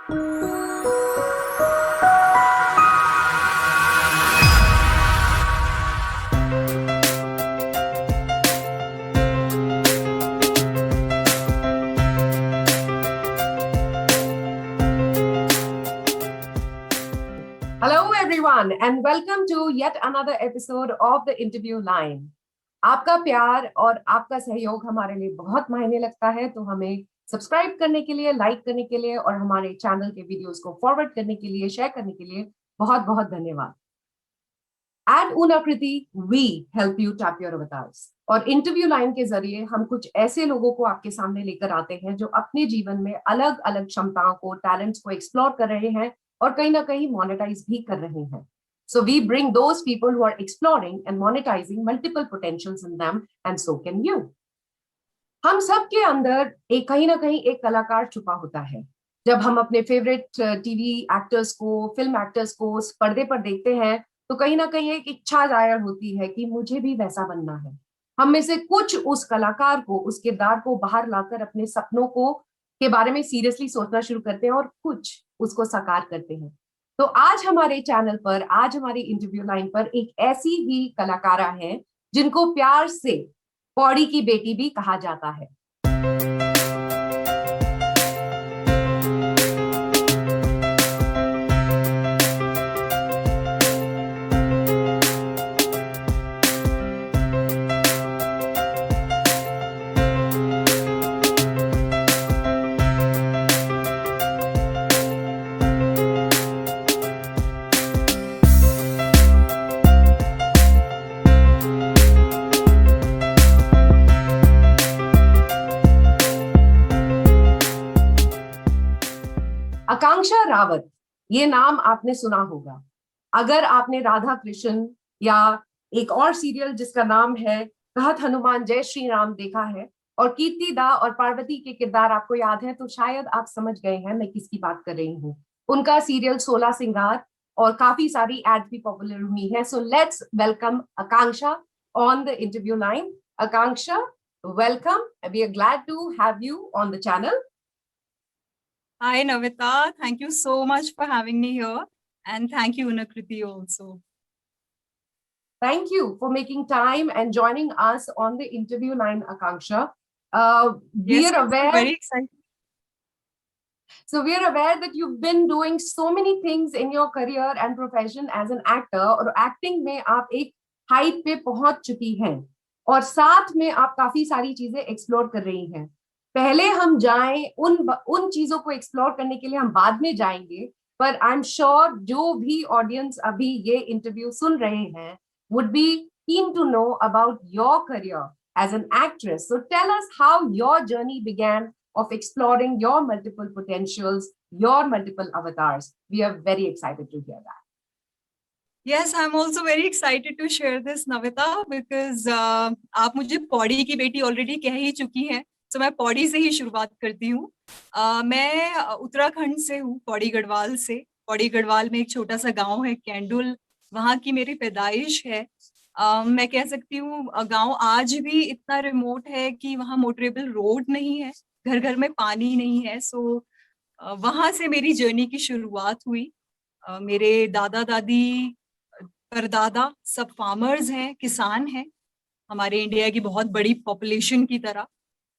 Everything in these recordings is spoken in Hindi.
Hello, everyone, and welcome to yet another episode of the Interview Line. आपका प्यार और आपका सहयोग हमारे लिए बहुत मायने लगता है, तो हमें सब्सक्राइब करने के लिए, लाइक करने के लिए और हमारे चैनल के वीडियोस को फॉरवर्ड करने के लिए, शेयर करने के लिए बहुत बहुत धन्यवाद. At Unakriti, we help you tap your avatars. और इंटरव्यू लाइन के जरिए हम कुछ ऐसे लोगों को आपके सामने लेकर आते हैं जो अपने जीवन में अलग अलग क्षमताओं को, टैलेंट्स को एक्सप्लोर कर रहे हैं और कहीं ना कहीं मोनेटाइज भी कर रहे हैं. So we bring those people who are exploring and monetizing multiple potentials in them, and so can you. हम सब के अंदर एक कहीं ना कहीं एक कलाकार छुपा होता है. जब हम अपने फेवरेट टीवी एक्टर्स को, फिल्म एक्टर्स को पर्दे पर देखते हैं तो कहीं ना कहीं एक इच्छा जाहिर होती है कि मुझे भी वैसा बनना है. हम में से कुछ उस कलाकार को, उस किरदार को बाहर लाकर अपने सपनों को के बारे में सीरियसली सोचना शुरू करते हैं और कुछ उसको साकार करते हैं. तो आज हमारे चैनल पर, आज हमारी इंटरव्यू लाइन पर एक ऐसी ही कलाकारा है जिनको प्यार से पौड़ी की बेटी भी कहा जाता है. आकांक्षा रावत, ये नाम आपने सुना होगा. अगर आपने राधा कृष्ण या एक और सीरियल जिसका नाम है कहत हनुमान जय श्री राम देखा है और कीर्ति दा और पार्वती के किरदार आपको याद है, तो शायद आप समझ गए हैं मैं किसकी बात कर रही हूँ. उनका सीरियल 16 सिंगार और काफी सारी एड भी पॉपुलर हुई है. So let's welcome Akanksha on the interview line. Akanksha, welcome. We are glad to have you on the channel. Hi Navita, thank you so much for having me here, and thank you Unakriti also. Thank you for making time and joining us on the interview line, Akanksha. We Yes, are aware. very excited. So we are aware that you've been doing so many things in your career and profession as an actor, और acting में आप एक height पे पहुंच चुकी हैं और साथ में आप काफी सारी चीजें एक्सप्लोर कर रही हैं. पहले हम जाएं उन चीजों को एक्सप्लोर करने के लिए हम बाद में जाएंगे, पर आई एम श्योर जो भी ऑडियंस अभी ये इंटरव्यू सुन रहे हैं would be keen to know about your career as an actress. So tell us how your journey began of exploring your multiple potentials, your multiple avatars. We are very excited to hear that. Yes, I'm also very excited to share this Navita because आप मुझे पौड़ी की बेटी ऑलरेडी कह ही चुकी हैं, तो मैं पौड़ी से ही शुरुआत करती हूँ. मैं उत्तराखंड से हूँ, पौड़ी गढ़वाल से. पौड़ी गढ़वाल में एक छोटा सा गांव है कैंडुल, वहाँ की मेरी पैदाइश है. मैं कह सकती हूँ गांव आज भी इतना रिमोट है कि वहाँ मोटरेबल रोड नहीं है, घर घर में पानी नहीं है. सो वहाँ से मेरी जर्नी की शुरुआत हुई. मेरे दादा दादी परदादा सब फार्मर्स हैं, किसान हैं, हमारे इंडिया की बहुत बड़ी पॉपुलेशन की तरह.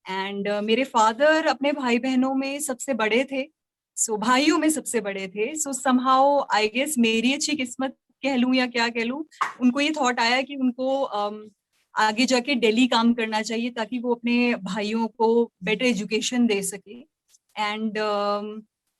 एंड मेरे फादर अपने भाई बहनों में सबसे बड़े थे, सो भाइयों में सबसे बड़े थे. सो समहाउ आई गेस मेरी अच्छी किस्मत कह लूं या क्या कह लूं, उनको ये थॉट आया कि उनको आगे जाके दिल्ली काम करना चाहिए ताकि वो अपने भाइयों को बेटर एजुकेशन दे सके. And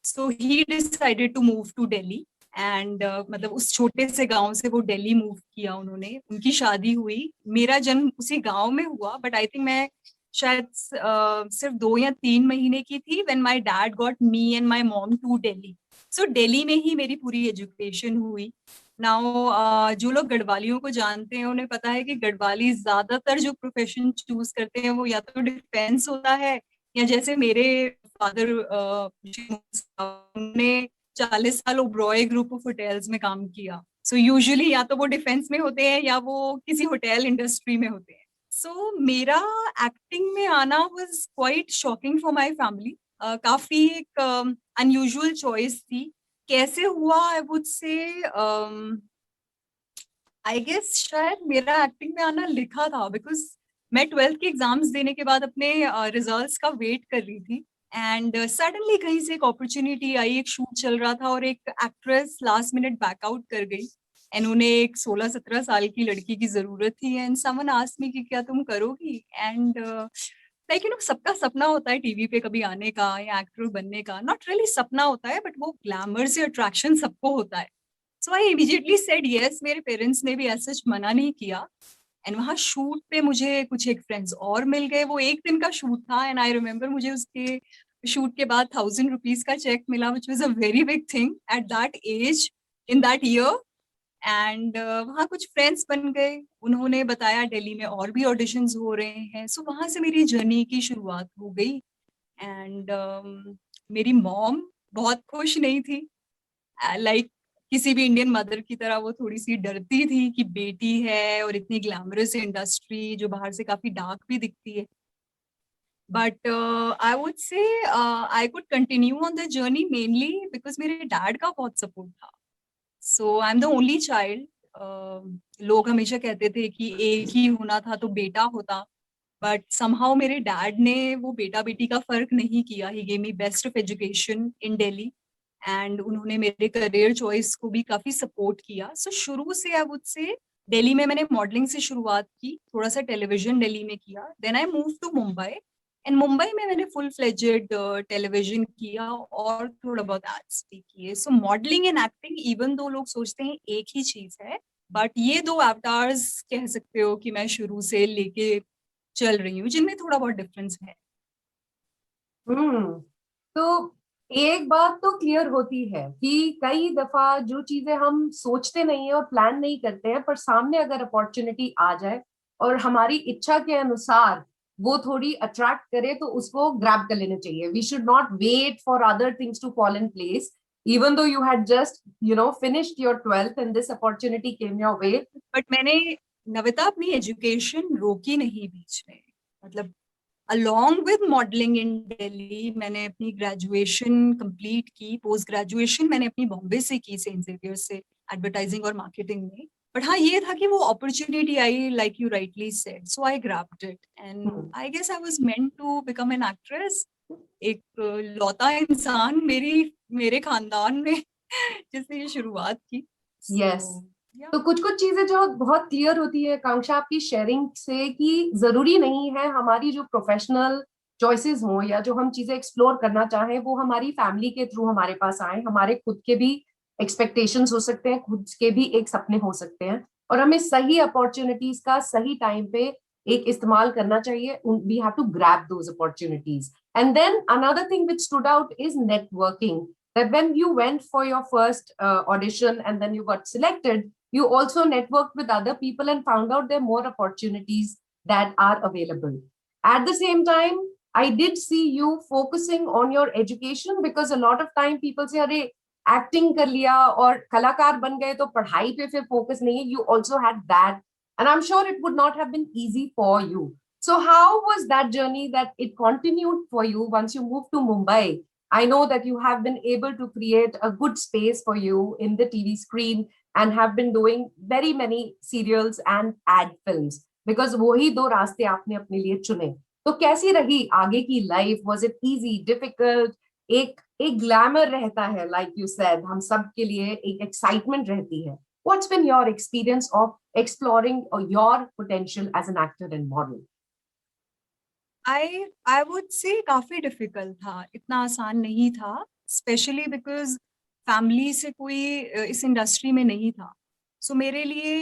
so he decided to move to Delhi. And मतलब उस छोटे से गांव से वो दिल्ली मूव किया उन्होंने. उनकी शादी हुई, मेरा जन्म उसी गांव में हुआ, बट आई थिंक मैं शायद सिर्फ 2 या 3 महीने की थी when my dad got me and my mom to Delhi. So Delhi में ही मेरी पूरी एजुकेशन हुई. नाउ जो लोग गढ़वालियों को जानते हैं उन्हें पता है कि गढ़वाली ज्यादातर जो प्रोफेशन चूज करते हैं वो या तो डिफेंस होता है, या जैसे मेरे फादर ने 40 साल ओब्रॉय ग्रुप ऑफ होटल्स में काम किया. सो यूजुअली या तो वो डिफेंस में होते हैं या वो किसी होटल इंडस्ट्री में होते हैं. सो मेरा एक्टिंग में आना was quite shocking for my family. काफी एक अनयूजुअल चॉइस थी। कैसे हुआ, आई वुड से आई गेस शायद मेरा एक्टिंग में आना लिखा था, बिकॉज मैं 12th के एग्जाम्स देने के बाद अपने रिजल्ट्स का वेट कर रही थी, एंड सडनली कहीं से एक अपॉर्चुनिटी आई, एक शूट चल रहा था और एक एक्ट्रेस लास्ट मिनट बैकआउट कर गई, एंड उन्हें एक 16-17 साल की लड़की की जरूरत थी, एंड समवन आस्क्ड मी कि क्या तुम करोगी, एंड लाइक सबका सपना होता है टीवी पे कभी आने का या एक्टर बनने का, नॉट रियली सपना होता है, बट वो ग्लैमर से अट्रैक्शन सबको होता है। सो आई इमीडिएटली सेड यस। मेरे पेरेंट्स ने भी ऐसा मना नहीं किया, एंड वहाँ शूट पे मुझे कुछ एक फ्रेंड्स और मिल गए। वो एक दिन का शूट था, एंड आई रिमेम्बर मुझे उसके शूट के बाद 1000 रुपीज का चेक मिला, which was a very big thing at that age, in that year. And वहाँ कुछ फ्रेंड्स बन गए, उन्होंने बताया दिल्ली में और भी ऑडिशंस हो रहे हैं, सो वहां से मेरी जर्नी की शुरुआत हो गई। एंड मेरी मॉम बहुत खुश नहीं थी, लाइक किसी भी इंडियन मदर की तरह वो थोड़ी सी डरती थी कि बेटी है और इतनी ग्लैमरस इंडस्ट्री जो बाहर से काफी डार्क भी दिखती है। But I would say I could continue on the journey mainly because मेरे डैड का बहुत सपोर्ट था। So I am the only child. लोग हमेशा कहते थे कि एक ही होना था तो बेटा होता, बट समहाउ मेरे डैड ने वो बेटा बेटी का फर्क नहीं किया। He gave me best of education in Delhi, and उन्होंने मेरे करियर चॉइस को भी काफी सपोर्ट किया। सो शुरू से आई वुड से दिल्ली में मैंने मॉडलिंग से शुरुआत की, थोड़ा सा टेलीविजन दिल्ली में किया, then I move to Mumbai, and Mumbai में मैंने फुल फ्लेजेड टेलीविजन किया और थोड़ा बहुत एड्स भी किए। So modelling and acting, even दो लोग सोचते हैं एक ही चीज है, बट ये दो अवतार्स कह सकते हो कि मैं शुरू से लेके चल रही हूँ, जिनमें थोड़ा बहुत डिफरेंस है। हम्म। तो एक बात तो क्लियर होती है कि कई दफा जो चीजें हम सोचते नहीं है और प्लान नहीं करते हैं, पर सामने अगर अपॉर्चुनिटी आ जाए और हमारी इच्छा के अनुसार वो थोड़ी अट्रैक्ट करे तो उसको ग्रैब कर लेना चाहिए। We should not wait for other things to fall in place, even though you had just finished your 12th and this opportunity came your way. But मैंने, नविता, अपनी एजुकेशन रोकी नहीं बीच में। मतलब along with modeling in Delhi मैंने अपनी ग्रेजुएशन कंप्लीट की। पोस्ट ग्रेजुएशन मैंने अपनी बॉम्बे से की, सेंट जेवियर से, एडवर्टाइजिंग और मार्केटिंग में। बट हाँ, ये था कि वो अपॉर्चुनिटी आई, like you rightly said, so I grabbed it, and I guess I was meant to become an actress. एक लौता इंसान मेरे खानदान में जिसने ये शुरुआत की। यस। सो या, तो कुछ कुछ चीजें जो बहुत क्लियर होती है आकांक्षा आपकी शेयरिंग से, कि जरूरी नहीं है हमारी जो प्रोफेशनल चॉइसेस हों या जो हम चीजें एक्सप्लोर करना चाहें वो हमारी फैमिली के थ्रू हमारे पास आए। हमारे खुद के भी एक्सपेक्टेशंस हो सकते हैं, खुद के भी एक सपने हो सकते हैं, और हमें सही अपॉर्चुनिटीज का सही टाइम पे एक इस्तेमाल करना चाहिए। We have to grab those opportunities. And then another thing which stood out is networking, that when you went for your first audition and then you got selected, you also networked with other people and found out there are more opportunities that are available. At the same time, I did see you focusing on your education, because a lot of time people say अरे acting कर लिया और कलाकार बन गए तो पढ़ाई पे फिर focus नहीं है। You also had that, and I'm sure it would not have been easy for you. So how was that journey that it continued for you once you moved to Mumbai? I know that you have been able to create a good space for you in the TV screen and have been doing very many serials and ad films, because वही दो रास्ते आपने अपने लिए चुने। तो कैसी रही आगे की life? Was it easy, difficult? एक ग्लैमर रहता है, लाइक यू सेड, हम सब के लिए एक एक्साइटमेंट रहती है। What's been your experience of exploring your potential as an actor and model? I would से काफी डिफिकल्ट था, इतना आसान नहीं था, स्पेशली बिकॉज फैमिली से कोई इस इंडस्ट्री में नहीं था। सो मेरे लिए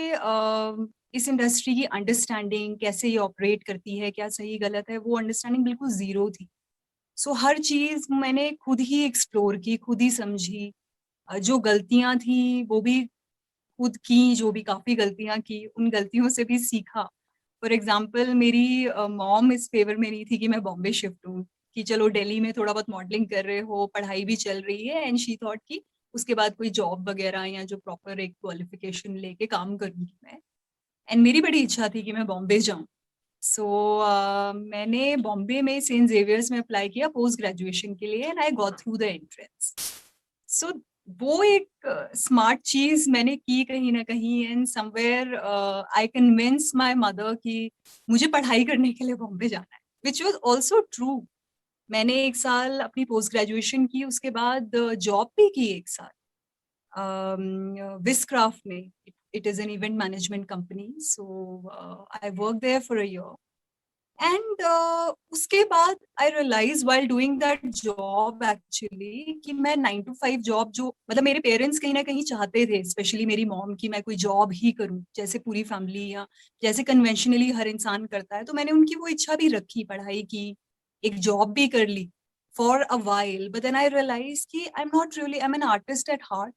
इस इंडस्ट्री की अंडरस्टैंडिंग, कैसे ये ऑपरेट करती है, क्या सही गलत है, वो अंडरस्टैंडिंग बिल्कुल जीरो थी। सो हर चीज मैंने खुद ही एक्सप्लोर की, खुद ही समझी। जो गलतियां थी वो भी खुद की, जो भी काफी गलतियां की उन गलतियों से भी सीखा। फॉर एग्जाम्पल, मेरी मॉम इस फेवर में नहीं थी कि मैं बॉम्बे शिफ्ट हूँ, कि चलो दिल्ली में थोड़ा बहुत मॉडलिंग कर रहे हो, पढ़ाई भी चल रही है, एंड शी थॉट कि उसके बाद कोई जॉब वगैरह या जो प्रॉपर एक क्वालिफिकेशन लेके काम करूंगी मैं। एंड मेरी बड़ी इच्छा थी कि मैं बॉम्बे जाऊं, सो मैंने बॉम्बे में सेंट जेवियर्स में अप्लाई किया पोस्ट ग्रेजुएशन के लिए, and I got through the entrance. So वो एक स्मार्ट चीज मैंने की कहीं ना कहीं, and somewhere I convince my mother कि मुझे पढ़ाई करने के लिए बॉम्बे जाना है, विच वाज आल्सो ट्रू. मैंने 1 साल अपनी पोस्ट ग्रेजुएशन की, उसके बाद जॉब भी की 1 साल विस्क्राफ्ट में. It is an event management company, so I worked there for a year. And उसके बाद I realized while doing that job actually कि मैं 9 to 5 जॉब, जो मतलब मेरे पेरेंट्स कहीं ना कहीं चाहते थे, स्पेशली मेरी मॉम, कि मैं कोई जॉब ही करूं जैसे पूरी फैमिली या जैसे कन्वेंशनली हर इंसान करता है. तो मैंने उनकी वो इच्छा भी रखी, पढ़ाई की, एक जॉब भी कर ली for a while. But then I realized कि I'm an artist at heart,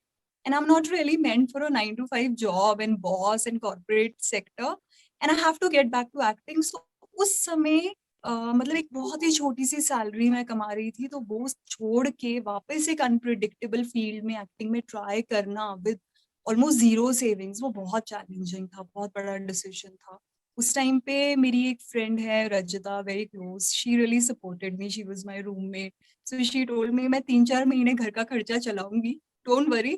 and I'm not really meant for a 9 to 5 job and boss and corporate sector, and I have to get back to acting. So उस समय मतलब एक बहुत ही छोटी सी सैलरी मैं कमा रही थी, तो वो छोड़ के वापस एक अनप्रिडिक्टेबल फील्ड में एक्टिंग में ट्राई करना विद ऑलमोस्ट जीरो सेविंग्स, वो बहुत चैलेंजिंग था, बहुत बड़ा डिसीजन था. उस टाइम पे मेरी एक फ्रेंड है Rajita, very close, she really supported me, she was my roommate. So she told me मैं 3-4 महीने घर का खर्चा चलाऊंगी, don't worry,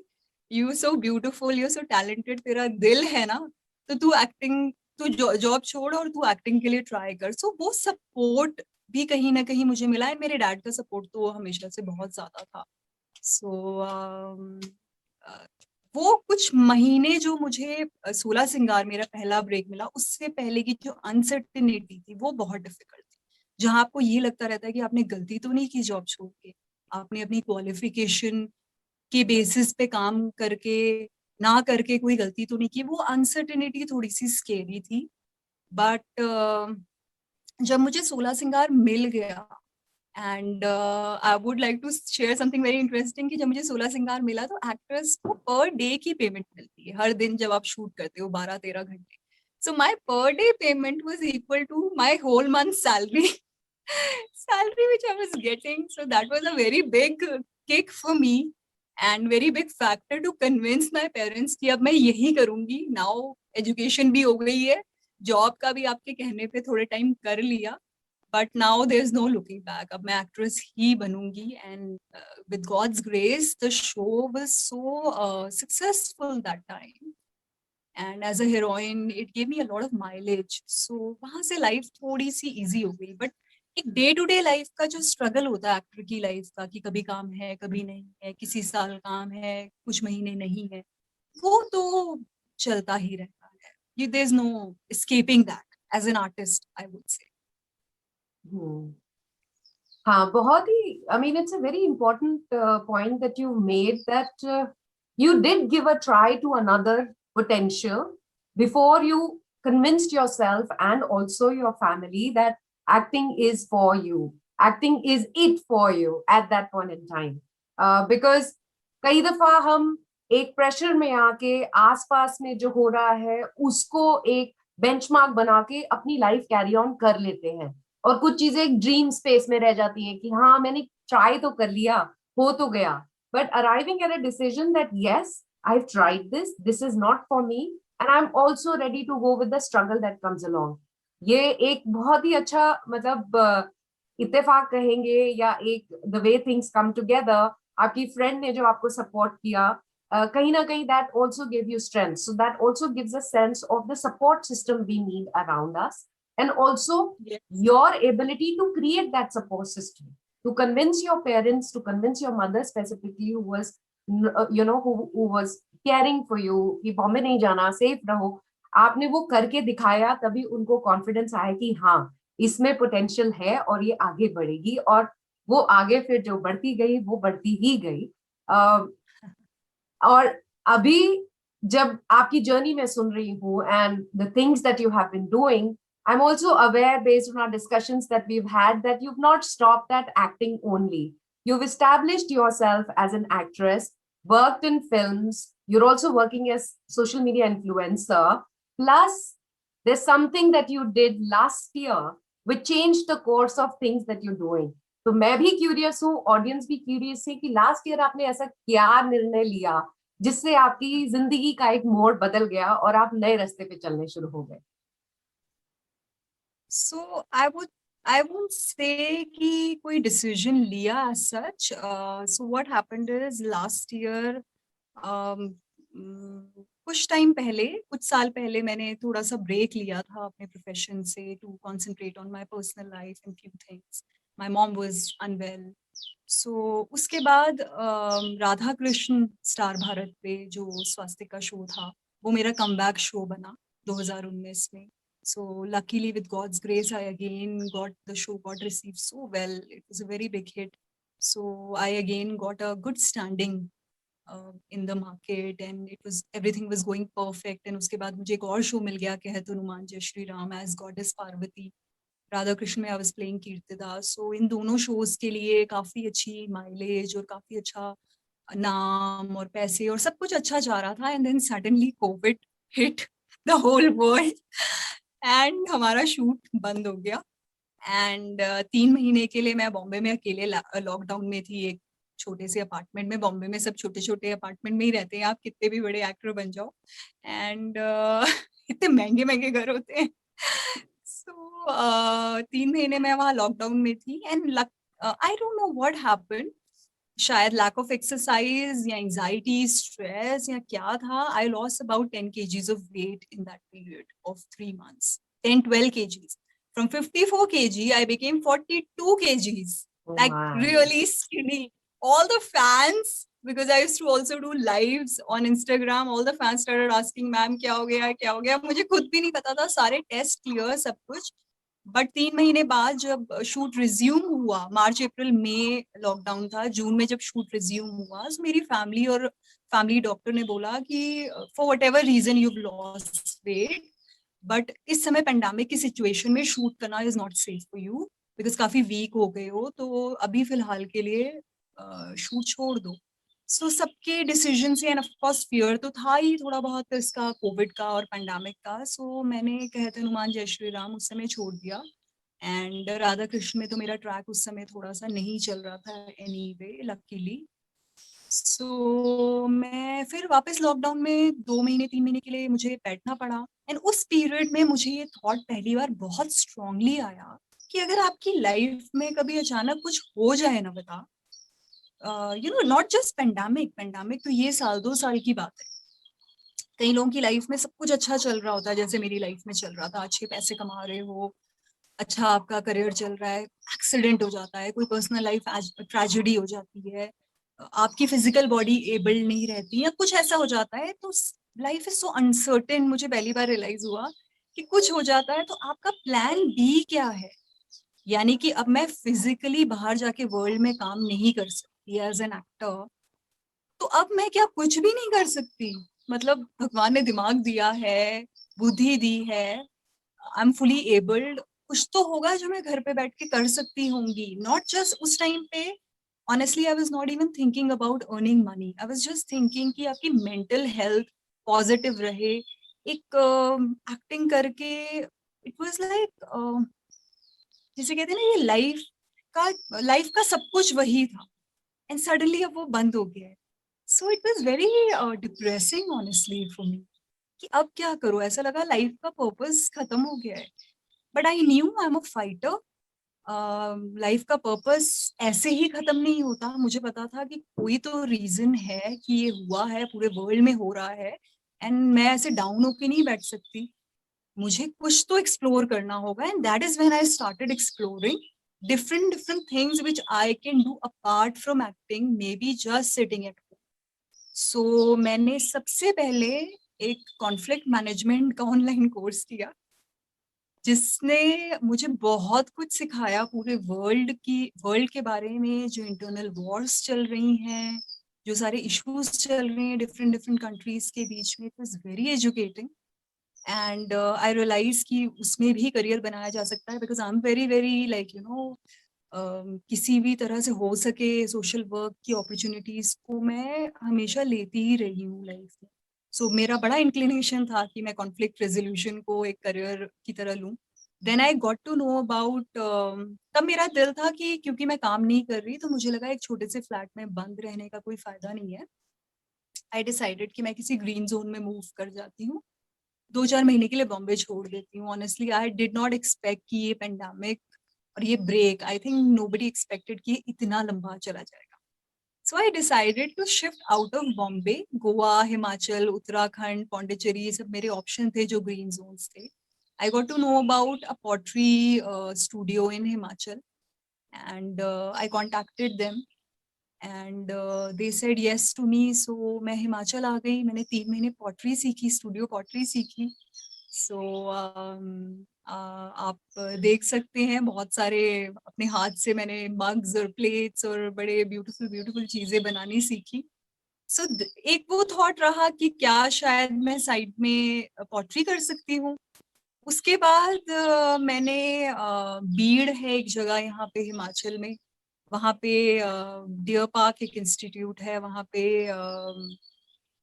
you so beautiful, you so talented, तेरा दिल है ना, तो तू एक्टिंग, तू जॉब छोड़ और तू एक्टिंग के लिए ट्राई कर. सो वो सपोर्ट भी कहीं ना कहीं मुझे मिला है. मेरे डैड का सपोर्ट तो हमेशा से बहुत ज्यादा था. सो वो कुछ महीने जो मुझे 16 सिंगार मेरा पहला ब्रेक मिला, उससे पहले की जो अनसर्टिनिटी थी वो बहुत डिफिकल्ट थी, जहां आपको ये लगता रहता है कि आपने गलती तो नहीं की जॉब छोड़ के, आपने अपनी क्वालिफिकेशन के बेसिस पे काम करके ना करके कोई गलती तो नहीं की. वो अनसर्टिनिटी थोड़ी सी स्केरी थी. बट जब मुझे 16 सिंगार मिल गया, and I would like to share something very interesting, कि जब मुझे 16 सिंगार मिला तो एक्ट्रेस को पर डे की पेमेंट मिलती है हर दिन जब आप शूट करते हो 12-13 घंटे. So my per day payment was equal to my whole month salary, salary which I was getting. So that was a very big kick for me and very big factor to convince my parents कि अब मैं यही करूंगी. Now education भी हो गई है, जॉब का भी आपके कहने पे थोड़े टाइम कर लिया, but now there's no looking back. अब मैं एक्ट्रेस ही बनूंगी. And with God's grace the show was so successful that time, and as a heroine it gave me a lot of mileage. So वहां से लाइफ थोड़ी सी इजी हो गई. बट एक डे टू डे लाइफ का जो स्ट्रगल होता है एक्टर की लाइफ का, कि कभी काम है कभी नहीं है, किसी साल काम है कुछ महीने नहीं है, वो तो चलता ही रहता है. You, there's no escaping that as an artist, I would say. हाँ, बहुत ही, I mean, it's a very important point that you made, that you did give a try to another potential before you convinced yourself and also your family that acting is for you, acting is it for you at that point in time. Because कई दफा हम एक प्रेशर में आके आसपास में जो हो रहा है उसको एक बेंचमार्क बना के अपनी लाइफ कैरी ऑन कर लेते हैं, और कुछ चीजें एक ड्रीम स्पेस में रह जाती हैं कि हाँ मैंने ट्राई तो कर लिया, हो तो गया. But arriving at a decision that yes I have tried this, this is not for me, and I am also ready to go with the struggle that comes along. ये एक बहुत ही अच्छा मतलब इत्तेफाक कहेंगे, या एक the way things come together. आपकी फ्रेंड ने जो आपको सपोर्ट किया, कहीं ना कहीं that also gave you strength, so that also gives a sense of the support system we need around us, and also Yes. your ability to create that support system, to convince your parents, to convince your mother specifically, who was who was caring for you कि बॉम्बे नहीं जाना, सेफ रहो. आपने वो करके दिखाया, तभी उनको कॉन्फिडेंस आया कि हाँ इसमें पोटेंशियल है और ये आगे बढ़ेगी. और वो आगे फिर जो बढ़ती गई वो बढ़ती ही गई. और अभी जब आपकी जर्नी में सुन रही हूँ and the things that you have been doing, I'm also aware based on our discussions that we've had that you've not stopped at acting only. You've established yourself as an actress, worked in films, you're also working as social media influencer, plus there's something that you did last year which changed the course of things that you're doing. तो मैं भी क्यूरियस हूँ, ऑडियंस भी क्यूरियस है कि लास्ट ईयर आपने ऐसा क्या निर्णय लिया जिससे आपकी जिंदगी का एक मोड़ बदल गया और आप नए रास्ते पे चलने शुरू हो गए. So I won't say कि कोई decision लिया as such. So what happened is last year, um, कुछ टाइम पहले, कुछ साल पहले मैंने थोड़ा सा ब्रेक लिया था अपने प्रोफेशन से to concentrate on my personal life and few things. My mom was unwell. So उसके बाद राधा कृष्ण स्टार भारत पे जो स्वास्थ्य का शो था, वो मेरा कमबैक शो बना 2019 में. So luckily, with God's grace, I again got the show got received so well. It was a very big hit. So I again got a good standing in the market, and it was everything was going perfect. And उसके बाद मुझे एक और शो मिल गया, कहत हनुमान जय Shri Ram as Goddess Parvati. Radha Krishna में आई वाज प्लेइंग कीर्तिदास. सो इन दोनों शोज के लिए काफी अच्छी माइलेज और काफी अच्छा नाम और पैसे और सब कुछ अच्छा जा रहा था. And then suddenly Covid hit the whole world and हमारा शूट बंद हो गया. एंड 3 महीने के लिए मैं बॉम्बे में अकेले लॉकडाउन में थी, एक छोटे से अपार्टमेंट में. बॉम्बे में सब छोटे छोटे अपार्टमेंट में ही रहते हैं, आप कितने भी बड़े एक्टर बन जाओ. एंड इतने महंगे महंगे घर होते हैं. सो 3 महीने मैं वहाँ लॉकडाउन में थी. And I don't know what happened, शायद लैक ऑफ एक्सरसाइज या एंजाइटी स्ट्रेस या क्या था. I lost about 10 kgs of weight in that period of 3 months. 10-12 kgs. From 54 kg, I became 42 kgs. Oh Like my. really skinny. All the fans, because I used to also do lives on Instagram, all the fans started asking, "ma'am क्या हो गया, क्या हो गया?" मुझे खुद भी नहीं पता था, सारे टेस्ट क्लियर सब कुछ. बट 3 महीने बाद जब शूट रिज्यूम हुआ, मार्च अप्रैल मई लॉकडाउन था, जून में जब शूट रिज्यूम हुआ, तो मेरी फैमिली और फैमिली डॉक्टर ने बोला कि for whatever reason you lost weight, but इस समय पेंडेमिक की सिचुएशन में शूट करना is not safe for you, because काफी वीक हो गए हो, तो अभी फिलहाल के लिए शूट छोड़ दो. सो सबके डिसीजन से, एंड ऑफ कोर्स फियर तो था ही थोड़ा बहुत इसका, कोविड का और पेंडेमिक का. सो मैंने कहते हनुमान जय श्री राम उस समय छोड़ दिया. एंड राधा कृष्ण में तो मेरा ट्रैक उस समय थोड़ा सा नहीं चल रहा था एनीवे, लकीली. सो मैं फिर वापस लॉकडाउन में 2 महीने 3 महीने के लिए मुझे बैठना पड़ा. एंड उस पीरियड में मुझे ये थॉट पहली बार बहुत स्ट्रांगली आया कि अगर आपकी लाइफ में कभी अचानक कुछ हो जाए ना, बता, you know, not just pandemic, pandemic तो ये 1-2 साल की बात है. कई लोगों की लाइफ में सब कुछ अच्छा चल रहा होता है, जैसे मेरी लाइफ में चल रहा था, अच्छे पैसे कमा रहे हो, अच्छा आपका करियर चल रहा है, एक्सीडेंट हो जाता है, कोई पर्सनल लाइफ ट्रेजेडी हो जाती है, आपकी फिजिकल बॉडी एबल नहीं रहती या कुछ ऐसा हो जाता है, तो लाइफ इज सो अनसर्टेन. मुझे पहली बार रियलाइज हुआ कि कुछ हो जाता है तो आपका प्लान बी क्या है. यानी कि अब मैं फिजिकली बाहर जाके वर्ल्ड में काम नहीं कर सकती एज एन एक्टर, तो अब मैं क्या कुछ भी नहीं कर सकती? मतलब भगवान ने दिमाग दिया है, बुद्धि दी है, आई एम फुली एबल्ड, कुछ तो होगा जो मैं घर पे बैठ के कर सकती होंगी. नॉट जस्ट उस टाइम पे, honestly I was not even thinking about earning money. I was just thinking कि आपकी मेंटल हेल्थ पॉजिटिव रहे. एक एक्टिंग करके इट वाज लाइक, जिसे कहते हैं ना, ये लाइफ का सब कुछ वही था, एंड सडनली अब वो बंद हो गया है. So it was very depressing honestly for me कि अब क्या करूं. ऐसा लगा लाइफ का पर्पस खत्म हो गया है. But I knew I am a fighter. Life का पर्पस ऐसे ही खत्म नहीं होता. मुझे पता था कि कोई तो रीजन है कि ये हुआ है, पूरे वर्ल्ड में हो रहा है, एंड मैं ऐसे डाउन होके नहीं बैठ सकती. मुझे कुछ तो एक्सप्लोर करना होगा. And that is when I started exploring different things which I can do apart from acting, maybe just sitting at home. So मैंने सबसे पहले एक कॉन्फ्लिक्ट मैनेजमेंट का ऑनलाइन कोर्स किया, जिसने मुझे बहुत कुछ सिखाया पूरे वर्ल्ड के बारे में, जो इंटरनल वॉर्स चल रही हैं, जो सारे इश्यूज चल रहे हैं डिफरेंट कंट्रीज के बीच में. It was very educating. And I realise कि उसमें भी करियर बनाया जा सकता है, because I am very very like you know, किसी भी तरह से हो सके सोशल वर्क की अपॉर्चुनिटीज को मैं हमेशा लेती ही रही हूँ लाइफ में. सो मेरा बड़ा इंक्लिनेशन था कि मैं कॉन्फ्लिक्ट रेजोल्यूशन को एक करियर की तरह लूँ. Then I got to know about, तब मेरा दिल था कि क्योंकि मैं काम नहीं कर रही, तो मुझे लगा एक छोटे से फ्लैट में बंद रहने का कोई फायदा नहीं है. आई डिसाइडेड कि मैं किसी ग्रीन जोन में मूव कर जाती हूँ. 2-4 महीने के लिए बॉम्बे छोड़ देती हूँ. Honestly I did not expect कि ये पेंडेमिक और ये break, I think nobody expected कि ये इतना लंबा चला जाएगा. So I decided to shift out of Bombay. Goa, Himachal, Uttarakhand, Pondicherry, ये सब मेरे ऑप्शन थे जो ग्रीन जोन्स थे. I got to know about a pottery studio in Himachal, and I contacted them, and they said yes to me. So मैं हिमाचल आ गई. मैंने 3 महीने पॉटरी सीखी, स्टूडियो पॉटरी सीखी. सो आप देख सकते हैं बहुत सारे अपने हाथ से मैंने मग्स और प्लेट्स और बड़े ब्यूटीफुल ब्यूटीफुल चीजें बनानी सीखी. सो एक वो थॉट रहा कि क्या शायद मैं साइड में पॉटरी कर सकती हूँ. उसके बाद मैंने बीड़ है एक जगह यहाँ पे हिमाचल में, वहाँ पे डियर पार्क एक इंस्टीट्यूट है. वहाँ पे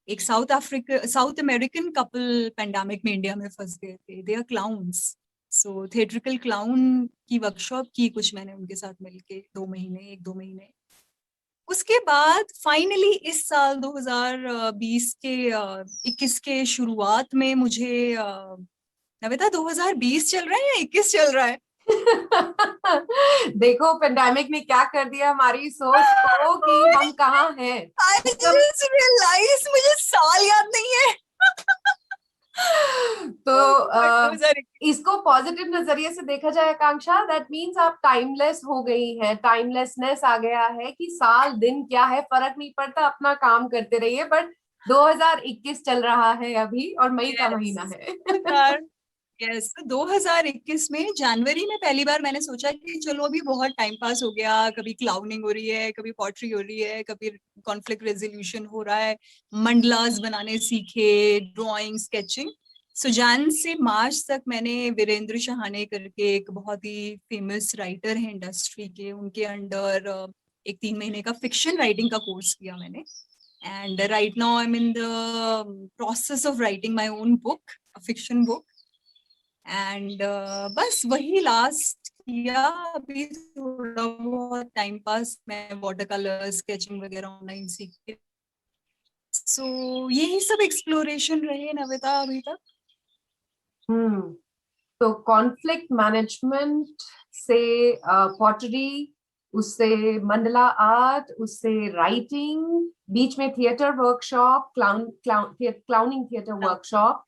एक साउथ अमेरिकन कपल पेंडेमिक में इंडिया में फंस गए थे. They are clowns. So theatrical clown की वर्कशॉप की कुछ मैंने उनके साथ मिलके 1-2 महीने. उसके बाद फाइनली इस साल 2020 के 21 के शुरुआत में मुझे नविता 2020 चल रहा है या 21 चल रहा है? देखो पेंडेमिक ने क्या कर दिया हमारी सोच को कि हम कहाँ हैं. I just realized मुझे साल याद नहीं है. तो इसको पॉजिटिव नजरिए से देखा जाए आकांक्षा, दैट मीन्स आप टाइमलेस हो गई हैं. टाइमलेसनेस आ गया है कि साल दिन क्या है फर्क नहीं पड़ता, अपना काम करते रहिए. बट 2021 चल रहा है अभी और मई का महीना है. यस 2021 में जनवरी में पहली बार मैंने सोचा कि चलो अभी बहुत टाइम पास हो गया. कभी क्लाउनिंग हो रही है, कभी पॉटरी हो रही है, कभी कॉन्फ्लिक्ट रेजोल्यूशन हो रहा है, मंडलास बनाने सीखे, ड्राइंग, स्केचिंग. सो जैन से मार्च तक मैंने वीरेंद्र शहाने करके एक बहुत ही फेमस राइटर है इंडस्ट्री के, उनके अंडर एक 3 महीने का फिक्शन राइटिंग का कोर्स किया मैंने. And right now I am in the process of writing my own book, fiction book. And बस वही लास्ट किया. अभी थोड़ा बहुत टाइम पास मैं वाटर कलर स्केचिंग वगैरह ऑनलाइन सीखी. सो यही सब एक्सप्लोरेशन रहे नविता अभी तक. तो कॉन्फ्लिक्ट मैनेजमेंट से पॉटरी, उससे मंडला आर्ट, उससे राइटिंग, बीच में theatre workshop, clowning theatre workshop,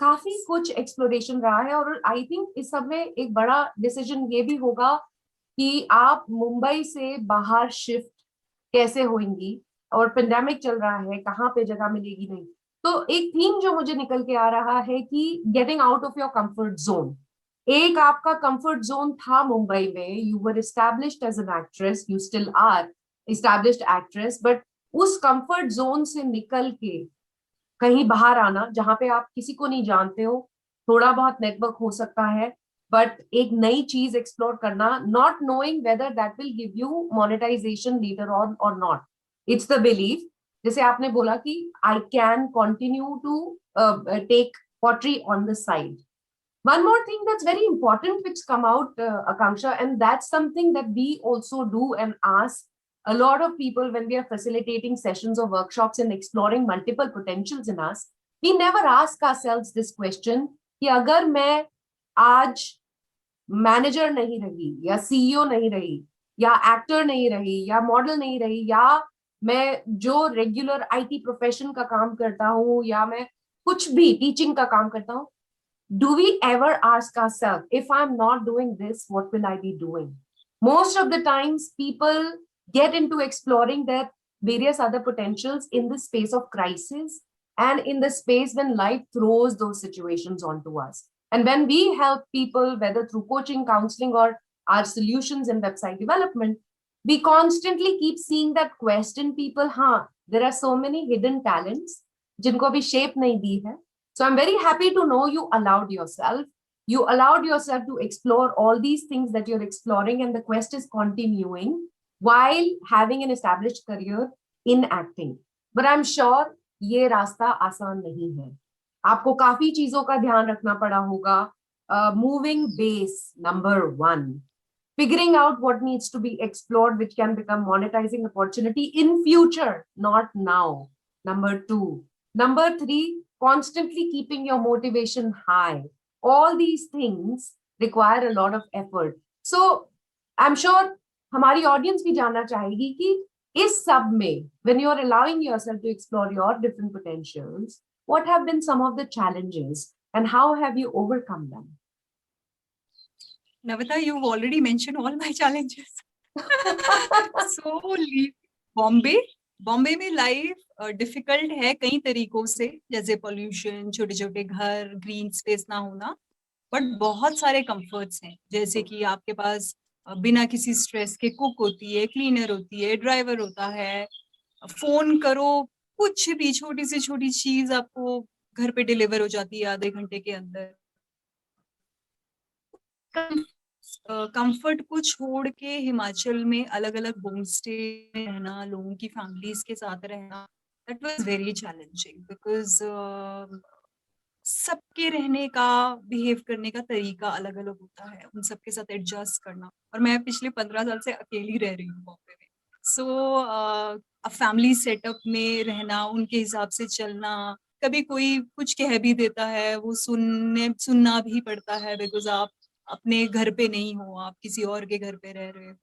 काफी कुछ एक्सप्लोरेशन रहा है. और आई थिंक इस सब में एक बड़ा डिसीजन ये भी होगा कि आप मुंबई से बाहर शिफ्ट कैसे होंगी. और पेंडेमिक चल रहा है, कहाँ पे जगह मिलेगी नहीं. तो एक थीम जो मुझे निकल के आ रहा है कि getting out of your comfort zone. एक आपका कंफर्ट जोन था मुंबई में, you were established as an actress, you still are established actress, but उस कंफर्ट जोन से निकल के कहीं बाहर आना जहां पे आप किसी को नहीं जानते हो, थोड़ा बहुत नेटवर्क हो सकता है, बट एक नई चीज एक्सप्लोर करना, not knowing whether that will give you monetisation later on और नॉट. It's the belief. जैसे आपने बोला कि I can continue to take pottery on the side. One more thing that's very important which come out, Akanksha, and that's something that we also do and ask a lot of people when we are facilitating sessions or workshops and exploring multiple potentials in us. We never ask ourselves this question कि अगर मैं आज मैनेजर नहीं रही या सीईओ नहीं रही या एक्टर नहीं रही या मॉडल नहीं रही या मैं जो रेगुलर आईटी प्रोफेशन का काम करता हूँ या मैं कुछ भी टीचिंग का काम करता हूँ, do we ever ask ourselves, if I'm not doing this, what will I be doing? Most of the times people get into exploring their various other potentials in the space of crisis and in the space when life throws those situations onto us. And when we help people, whether through coaching, counseling, or our solutions in website development, we constantly keep seeing that quest in people. There are so many hidden talents जिनको अभी shape नहीं दी है. So I'm very happy to know you allowed yourself. You allowed yourself to explore all these things that you're exploring, and the quest is continuing while having an established career in acting. But I'm sure ये रास्ता आसान नहीं है. आपको काफी चीजों का ध्यान रखना पड़ा होगा. Moving base, number 1. Figuring out what needs to be explored, which can become monetizing opportunity in future, not now. Number 2. Number 3, constantly keeping your motivation high. All these things require a lot of effort. So I'm sure हमारी audience भी जानना चाहेगी कि इस सब में, when you're allowing yourself to explore your different potentials, what have been some of the challenges and how have you overcome them? Navita, you've already mentioned all my challenges. So Bombay में लाइफ डिफिकल्ट है कई तरीकों से, जैसे पोल्यूशन, छोटे छोटे घर, ग्रीन स्पेस ना होना, बट बहुत सारे कंफर्ट्स हैं, जैसे कि आपके पास बिना किसी स्ट्रेस के कुक होती है, क्लीनर होती है, ड्राइवर होता है, फोन करो, कुछ भी छोटी से छोटी चीज आपको घर पे डिलीवर हो जाती है आधे घंटे के अंदर। कंफर्ट को छोड़ के हिमाचल में अलग अलग होम स्टे में रहना, लोगों की फैमिलीज के साथ रहना, that was very challenging, because सबके रहने का, बिहेव करने का तरीका अलग अलग होता है, उन सबके साथ एडजस्ट करना। और मैं पिछले 15 साल से अकेली रह रही हूँ बॉम्बे में, सो फैमिली सेटअप में रहना, उनके हिसाब से चलना, कभी कोई कुछ कह भी देता है, वो सुनना भी पड़ता है, बिकॉज आप अपने घर पे नहीं हो, आप किसी और के घर पे रह रहे हो,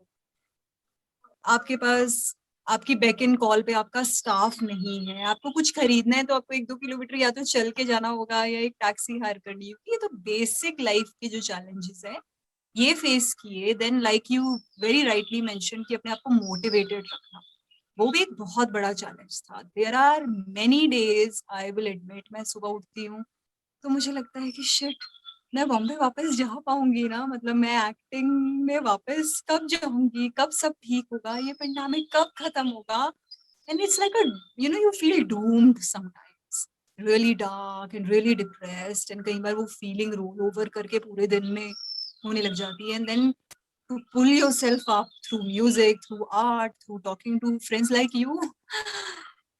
आपके पास आपकी बैक एंड कॉल पे आपका स्टाफ नहीं है, आपको कुछ खरीदना है तो आपको 1-2 किलोमीटर या तो चल के जाना होगा या एक टैक्सी हायर करनी होगी। ये तो बेसिक लाइफ के जो चैलेंजेस है ये फेस किए। Then like you very rightly mention कि अपने आप को मोटिवेटेड रखना, वो भी एक बहुत बड़ा चैलेंज था। There are many days, I will admit, मैं सुबह उठती हूँ तो मुझे लगता है कि शिट, मैं बॉम्बे वापस जा पाऊंगी ना, मतलब मैं एक्टिंग में वापस कब जाऊंगी, कब सब ठीक होगा, ये पेंडेमिक कब खत्म होगा। And it's like a, you know, you feel doomed sometimes, really dark and really depressed, and कई बार वो फीलिंग रोल ओवर करके पूरे दिन में होने लग जाती है। And then to pull yourself up through music, through art, through talking to friends like you.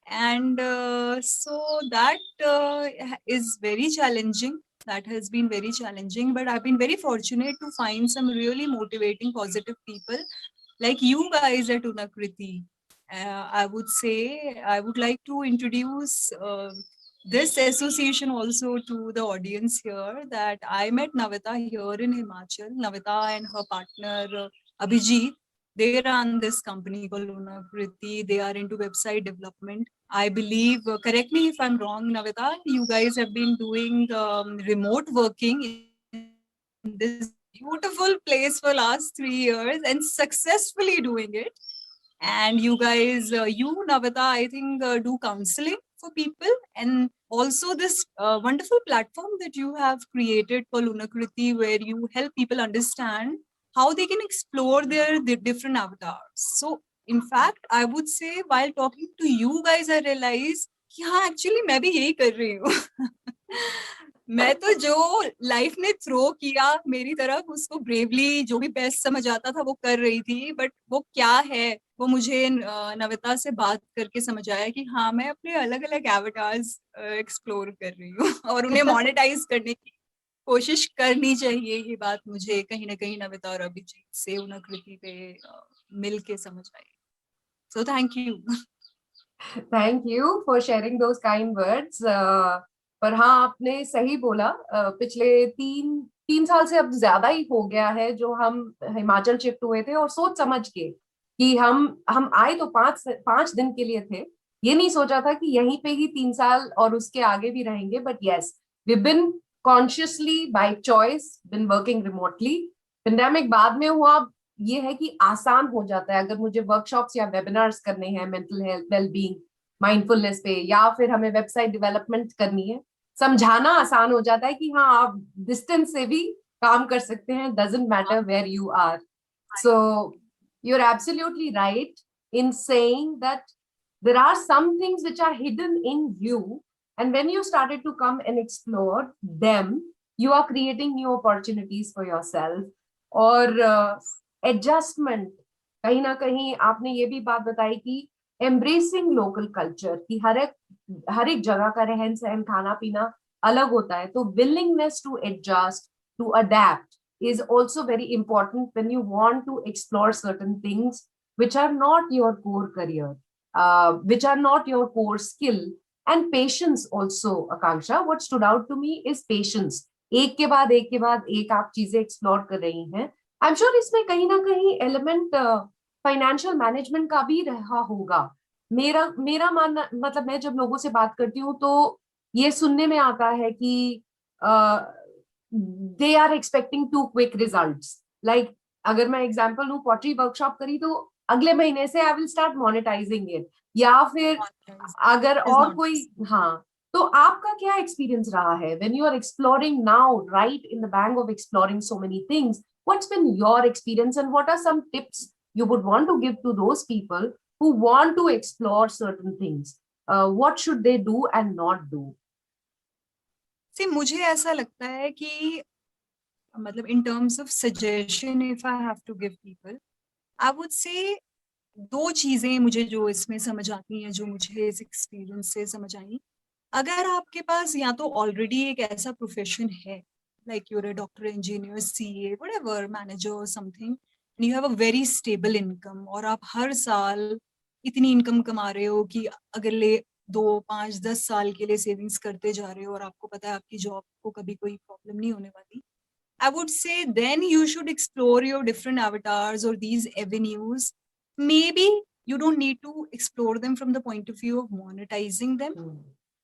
And so that is very challenging. That has been very challenging, but I've been very fortunate to find some really motivating, positive people like you guys at Unakriti. I would say I would like to introduce this association also to the audience here, that I met Navita here in Himachal. Navita and her partner Abhijit, they run this company called Unakriti. They are into website development. I believe, correct me if I'm wrong, Navita, you guys have been doing remote working in this beautiful place for last 3 years and successfully doing it. And you guys, you Navita, I think do counseling for people, and also this wonderful platform that you have created called Unakriti, where you help people understand how they can explore their different avatars. So in fact, I would say while talking to you guys, I realized कि हाँ एक्चुअली मैं भी यही कर रही हूँ। मैं तो जो लाइफ ने थ्रो किया मेरी तरफ, उसको ब्रेवली जो भी बेस्ट समझ आता था वो कर रही थी, बट वो क्या है वो मुझे नविता से बात करके समझ आया कि हाँ मैं अपने अलग अलग एवटार्स एक्सप्लोर कर रही हूँ और उन्हें मोनेटाइज करने की कोशिश करनी चाहिए। ये बात मुझे कहीं ना कहीं नविता और अभिजीत से उनाकृति पे मिल के समझ आई। So thank you. Thank you for sharing those kind words. पर हाँ, आपने सही बोला। पिछले तीन साल से अब ज्यादा ही हो गया है जो हम हिमाचल शिफ्ट हुए थे, और सोच समझ के कि हम आए तो 5 दिन के लिए थे। ये नहीं सोचा था कि यहीं पे ही 3 साल और उसके आगे भी रहेंगे। But yes, we been consciously by choice been working remotely. Pandemic बाद में हुआ, ये है कि आसान हो जाता है। अगर मुझे वर्कशॉप्स या वेबिनार्स करने हैं मेंटल हेल्थ, वेलबींग, माइंडफुलनेस पे, या फिर हमें वेबसाइट डेवलपमेंट करनी है, समझाना आसान हो जाता है कि हाँ आप डिस्टेंस से भी काम कर सकते हैं, doesn't matter where you are. So you are absolutely right in saying that there are some things which are hidden in you, and when you started to come and explore them, you are creating new opportunities for yourself. और एडजस्टमेंट, कहीं ना कहीं आपने ये भी बात बताई कि एम्ब्रेसिंग लोकल कल्चर, कि हर एक जगह का रहन सहन, खाना पीना अलग होता है, तो willingness to adjust, to adapt is also very important when you want to explore certain things which are not your core career, which are not your core skill, and patience also. Akanksha, what stood out to me is patience. एक के बाद एक आप चीजें एक्सप्लोर कर रही हैं. आई एम श्योर इसमें कहीं ना कहीं एलिमेंट फाइनेंशियल मैनेजमेंट का भी रहा होगा. मेरा मेरा मानना, मतलब मैं जब लोगों से बात करती हूँ तो ये सुनने में आता है कि they are expecting to quick results. Like अगर मैं एग्जांपल लूं, पॉटरी वर्कशॉप करी तो अगले महीने से I will start monetising it. या फिर अगर और कोई, हाँ, तो आपका क्या एक्सपीरियंस रहा है when you are exploring now, right in the bang of exploring so many things? What's been your experience and what are some tips you would want to give to those people who want to explore certain things? What should they do and not do? See, मुझे ऐसा लगता है कि मतलब in terms of suggestion, if I have to give people, I would say दो चीजें मुझे जो इसमें समझ आती हैं, जो मुझे इस एक्सपीरियंस से समझ आई. अगर आपके पास या तो ऑलरेडी एक ऐसा प्रोफेशन है, like your a doctor, engineer, CA, whatever, manager और something, and you have a very stable income, और आप हर साल इतनी इनकम कमा रहे हो कि अगले 2, 5, 10 साल के लिए सेविंग्स करते जा रहे हो, और आपको पता है आपकी जॉब को कभी कोई प्रॉब्लम नहीं होने वाली. I would say then you should explore your different avatars or these avenues. Maybe you don't need to explore them from the point of view of monetizing them.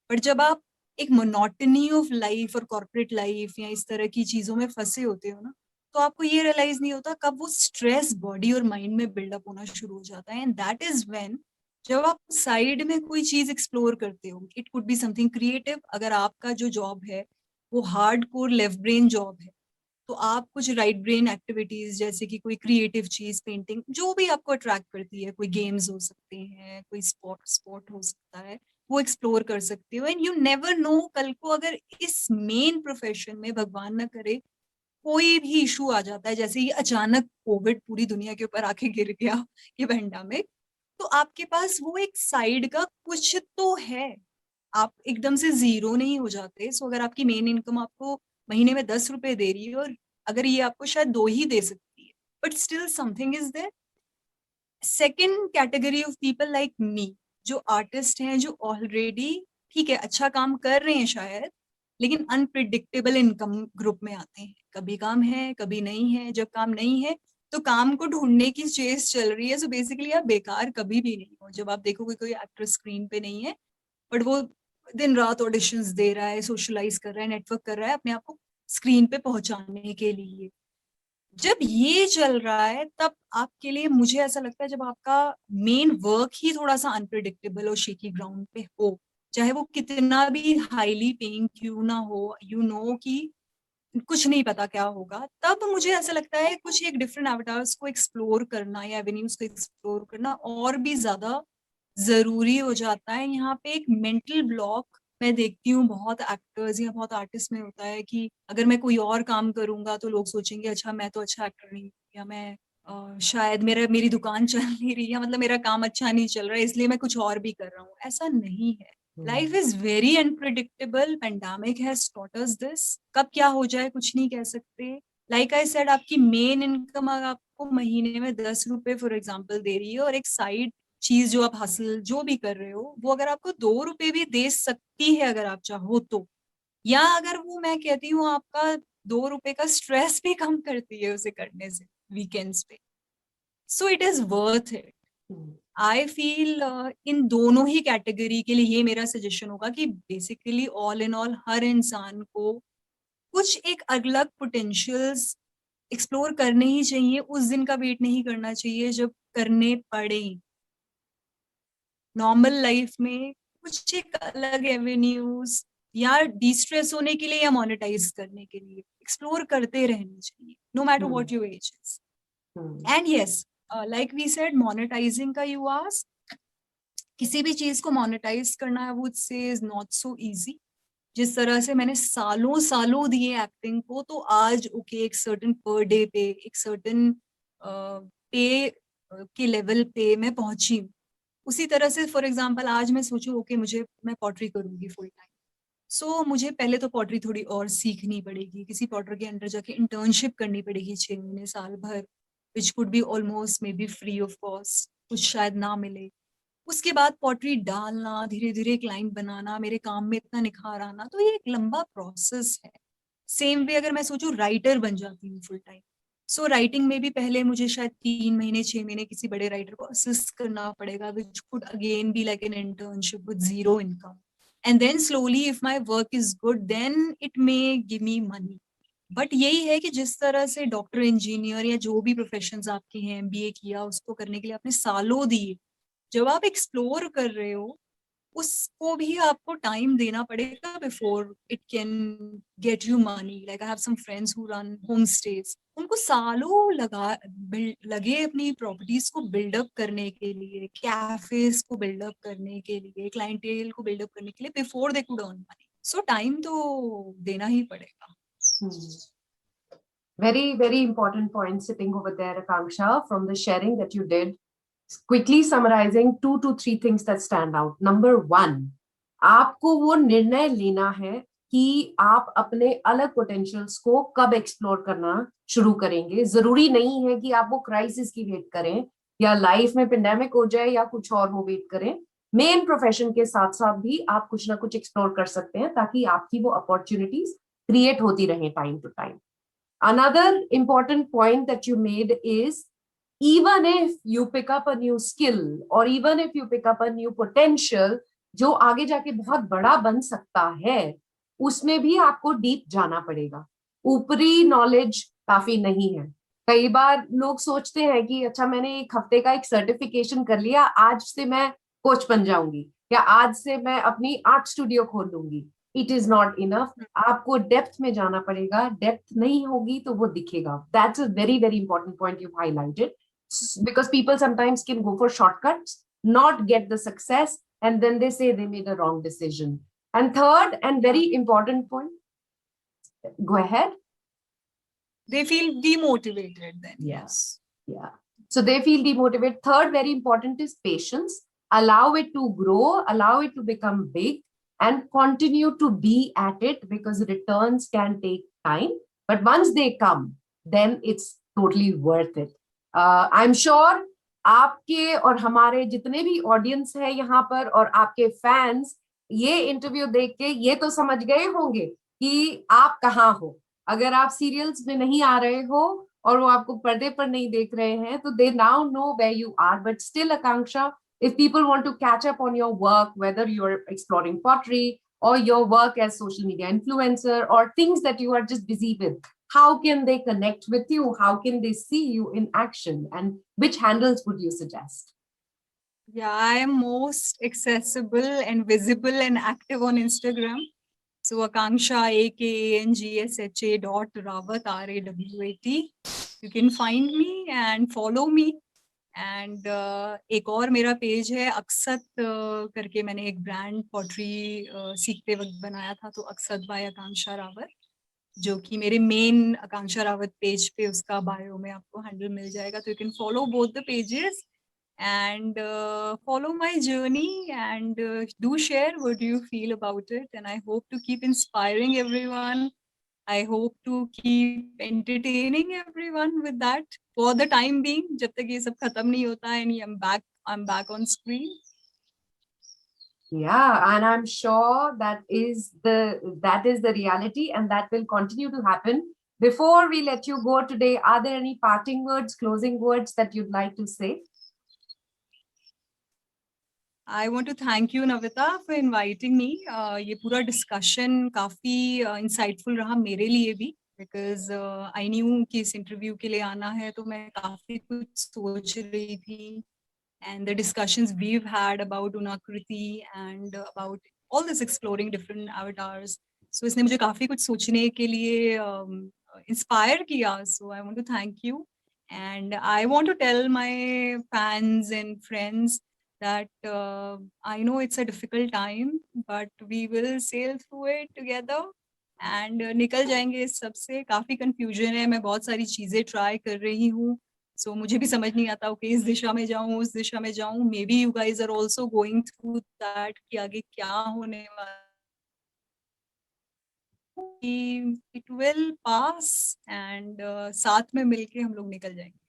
But जब आप एक monotony of life और corporate life या इस तरह की चीजों में फंसे होते हो ना, तो आपको ये realize नहीं होता कब वो stress body और mind में build up होना शुरू हो जाता है. And that is when जब आप साइड में कोई चीज एक्सप्लोर करते हो, it could be something creative. अगर आपका जो जॉब है वो hard core left brain job है, तो आप कुछ राइट ब्रेन एक्टिविटीज जैसे कि कोई क्रिएटिव चीज, पेंटिंग, जो भी आपको अट्रैक्ट करती है, कोई गेम्स हो सकते हैं, कोई स्पोर्ट हो सकता है, वो एक्सप्लोर कर सकते हो. एंड यू नेवर नो, कल को अगर इस मेन प्रोफेशन में भगवान ना करे कोई भी इशू आ जाता है, जैसे ये अचानक कोविड पूरी दुनिया के ऊपर आके गिर गया, ये पेंडेमिक, तो आपके पास वो एक साइड का कुछ तो है. आप एकदम से जीरो नहीं हो जाते. सो अगर आपकी मेन इनकम आपको महीने में 10 रुपए दे रही है, और अगर ये आपको शायद 2 ही दे सकती है, but still something is there. Second category of people like me, जो आर्टिस्ट हैं, जो ऑलरेडी ठीक है अच्छा काम कर रहे हैं शायद, लेकिन अनप्रिडिक्टेबल इनकम ग्रुप में आते हैं. कभी काम है, कभी नहीं है. जब काम नहीं है तो काम को ढूंढने की चेस चल रही है. सो बेसिकली आप बेकार कभी भी नहीं हो. जब आप देखोगे कोई एक्टर स्क्रीन पे नहीं है, बट वो दिन रात ऑडिशंस दे रहा है, सोशलाइज कर रहा है, नेटवर्क कर रहा है अपने आप को स्क्रीन पे पहुंचाने के लिए. जब ये चल रहा है तब आपके लिए, मुझे ऐसा लगता है, जब आपका मेन वर्क ही थोड़ा सा अनप्रिडिक्टेबल और शेकी ग्राउंड पे हो, चाहे वो कितना भी हाईली पेइंग क्यों ना हो, यू नो कि कुछ नहीं पता क्या होगा, तब मुझे ऐसा लगता है कुछ एक डिफरेंट एवेटार्स को एक्सप्लोर करना या एवेन्यूज को एक्सप्लोर करना और भी ज्यादा जरूरी हो जाता है. यहाँ पे एक मेंटल ब्लॉक मैं देखती हूँ बहुत एक्टर्स या बहुत आर्टिस्ट में होता है कि अगर मैं कोई और काम करूंगा तो लोग सोचेंगे अच्छा मैं तो अच्छा एक्टर नहीं हूँ, या मैं शायद मेरी दुकान चल नहीं रही, या मतलब मेरा काम अच्छा नहीं चल रहा है इसलिए मैं कुछ और भी कर रहा हूँ. ऐसा नहीं है. Life is very unpredictable. Pandemic has taught us this. कब क्या हो जाए कुछ नहीं कह सकते. लाइक आई सेड, आपकी मेन इनकम अगर आपको महीने में 10 रुपए फॉर एग्जाम्पल दे रही है, और एक साइड चीज जो आप हासिल जो भी कर रहे हो वो अगर आपको 2 रुपए भी दे सकती है अगर आप चाहो तो, या अगर वो, मैं कहती हूँ, आपका 2 रुपए का स्ट्रेस भी कम करती है उसे करने से वीकेंड्स पे, so it is worth it. I feel इन दोनों ही कैटेगरी के लिए ये मेरा सजेशन होगा कि बेसिकली ऑल इन ऑल हर इंसान को कुछ एक अलग पोटेंशियल्स एक्सप्लोर करने ही चाहिए. उस दिन का वेट नहीं करना चाहिए जब करने पड़े. नॉर्मल लाइफ में कुछ एक अलग एवेन्यूज या डिस्ट्रेस होने के लिए या मोनेटाइज करने के लिए एक्सप्लोर करते रहने चाहिए, no matter what your age is. And yes, like we said, monetising का यू आस्क, किसी भी चीज को मोनेटाइज करना I would say is not so easy. जिस तरह से मैंने सालों सालों दिए एक्टिंग को, तो आज ओके एक सर्टेन पर डे पे, एक सर्टेन पे के लेवल पे मैं पहुंची हूँ. उसी तरह से फॉर एग्जाम्पल आज मैं सोचूं ओके मैं पॉटरी करूंगी फुल टाइम, सो मुझे पहले तो पॉटरी थोड़ी और सीखनी पड़ेगी, किसी पॉटर के अंडर जाके इंटर्नशिप करनी पड़ेगी 6 महीने साल भर, which could be almost may be free of cost, कुछ शायद ना मिले. उसके बाद पॉटरी डालना, धीरे धीरे क्लाइंट बनाना, मेरे काम में इतना निखार आना, तो ये एक लंबा प्रोसेस है। सेम वे अगर मैं सोचूं राइटर बन जाती हूँ फुल टाइम, सो राइटिंग में भी पहले मुझे शायद 3 महीने 6 महीने किसी बड़े राइटर को असिस्ट करना पड़ेगा, which could again be like an internship with zero income, and then slowly if my work is good then it may give me money. But यही है कि जिस तरह से डॉक्टर, इंजीनियर या जो भी प्रोफेशंस आपके हैं, एमबीए किया, उसको करने के लिए आपने सालों दिए, जब आप एक्सप्लोर कर रहे हो उसको भी आपको टाइम देना पड़ेगा before it can get you money. Like I have some friends who run home stage, उनको सालों लगे अपनी प्रॉपर्टीज को बिल्डअप करने के लिए, कैफेज को बिल्डअप करने के लिए, क्लाइंटेल को बिल्डअप करने के लिए, before they could earn money. So time तो देना ही पड़ेगा। Very, very important point sitting over there, Akanksha, from the sharing that you did. Quickly summarizing 2 to 3 things that stand out. Number one, आपको वो निर्णय लेना है कि आप अपने अलग पोटेंशियल्स को कब एक्सप्लोर करना शुरू करेंगे। जरूरी नहीं है कि आप वो क्राइसिस की वेट करें या लाइफ में पेंडेमिक हो जाए या कुछ और हो वेट करें। मेन प्रोफेशन के साथ साथ भी आप कुछ ना कुछ एक्सप्लोर कर सकते हैं ताकि आपकी वो अपॉर्चुनिटीज क्रिएट होती रहे time to time. Another important point that you made is even if you pick up a new skill or even if you pick up a new potential जो आगे जाके बहुत बड़ा बन सकता है, उसमें भी आपको डीप जाना पड़ेगा। ऊपरी नॉलेज काफी नहीं है। कई बार लोग सोचते हैं कि अच्छा मैंने 1 हफ्ते का एक सर्टिफिकेशन कर लिया, आज से मैं कोच बन जाऊंगी या आज से मैं अपनी आर्ट स्टूडियो खोल लूंगी। It is not enough. आपको डेप्थ में जाना पड़ेगा। डेप्थ नहीं होगी तो वो दिखेगा। That's a very very important point you highlighted, because people sometimes can go for shortcuts, not get the success, and then they say they made a wrong decision. And third and very important point, go ahead. They feel demotivated then. Yes. Yeah. So they feel demotivated. Third, very important is patience. Allow it to grow, allow it to become big, and continue to be at it because returns can take time. But once they come, then it's totally worth it. I'm sure आपके और हमारे जितने भी ऑडियंस है यहाँ पर और आपके फैंस ये इंटरव्यू देख के ये तो समझ गए होंगे कि आप कहाँ हो। अगर आप सीरियल्स में नहीं आ रहे हो और वो आपको पर्दे पर नहीं देख रहे हैं तो they now know where you are. But still Akanksha, if people want to catch up on your work, whether you're exploring pottery or your work as social media influencer or things that you are just busy with, how can they connect with you? How can they see you in action? And which handles would you suggest? Yeah, I am most accessible and visible and active on Instagram. So Akanksha, AKANGSHA.Rawat, RAWAT. You can find me and follow me. And एक और मेरा पेज है अक्सत करके, मैंने एक ब्रांड पॉटरी सीखते वक्त बनाया था, तो अक्सत बाय आकांक्षा रावत, जो कि मेरे मेन आकांक्षा रावत पेज पे उसका बायो में आपको हैंडल मिल जाएगा। तो you can follow both the pages and follow my journey and do share what you feel about it, and I hope to keep inspiring everyone. I hope to keep entertaining everyone with that for the time being, जब तक ये सब खत्म नहीं होता है and I'm back on screen. Yeah, and I'm sure that is the reality and that will continue to happen. Before we let you go today, are there any parting words, closing words that you'd like to say? I want to thank you, Navita, for inviting me. ये पूरा discussion काफी insightful रहा मेरे लिए भी, because I knew कि इस interview के लिए आना है, तो मैं काफी कुछ सोच रही थी. And the discussions we've had about Unakriti and about all this exploring different avatars. So इसने मुझे काफी कुछ सोचने के लिए inspire किया. So I want to thank you. And I want to tell my fans and friends that I know it's a difficult time, but we will sail through it together and निकल जाएंगे इस सब से. काफी confusion है, मैं बहुत सारी चीजें try कर रही हूँ. So मुझे भी समझ नहीं आता, ओके इस दिशा में जाऊं उस दिशा में जाऊं. Maybe you guys are also going through that कि आगे क्या होने वाला. इट विल पास एंड साथ में मिलके हम लोग निकल जाएंगे.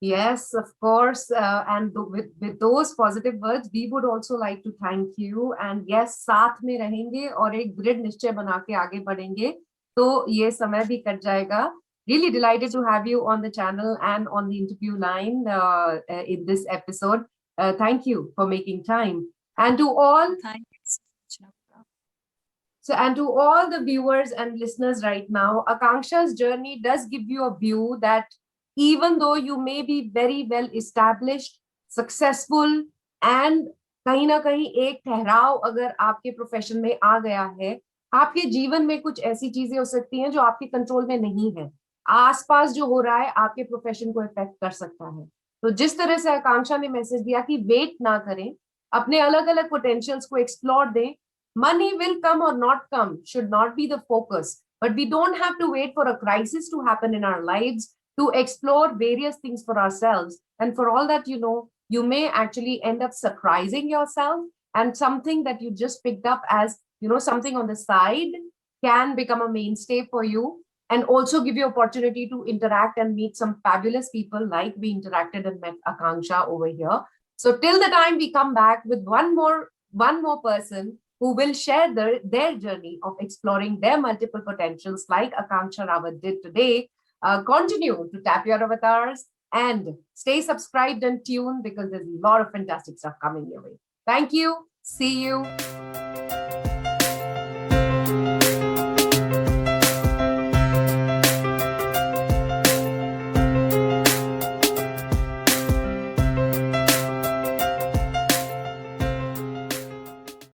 Yes, of course. And with those positive words, we would also like to thank you. And yes, साथ में रहेंगे और एक दृढ़ निश्चय बना के आगे बढ़ेंगे तो ये समय भी कट जाएगा. Really delighted to have you on the channel and on the interview line in this episode. Thank you for making time. And to all Thank you so much, Navita. So, and to all the viewers and listeners right now, Akanksha's journey does give you a view that even though you may be very well established, successful, and कहीं ना कहीं एक ठहराव अगर आपके प्रोफेशन में आ गया है, आपके जीवन में कुछ ऐसी चीजें हो सकती हैं जो आपके कंट्रोल में नहीं है. आसपास जो हो रहा है आपके प्रोफेशन को इफेक्ट कर सकता है. तो जिस तरह से आकांक्षा ने मैसेज दिया कि वेट ना करें, अपने अलग अलग पोटेंशियल्स को एक्सप्लोर दें. Money will come or not come should not be the focus, but we don't have to wait for a crisis to happen in our lives to explore various things for ourselves. And for all that you may actually end up surprising yourself, and something that you just picked up as, something on the side can become a mainstay for you and also give you opportunity to interact and meet some fabulous people like we interacted and met Akanksha over here. So till the time we come back with one more person who will share their journey of exploring their multiple potentials like Akanksha Rawat did today. Continue to tap your avatars and stay subscribed and tuned because there's a lot of fantastic stuff coming your way. Thank you. See you.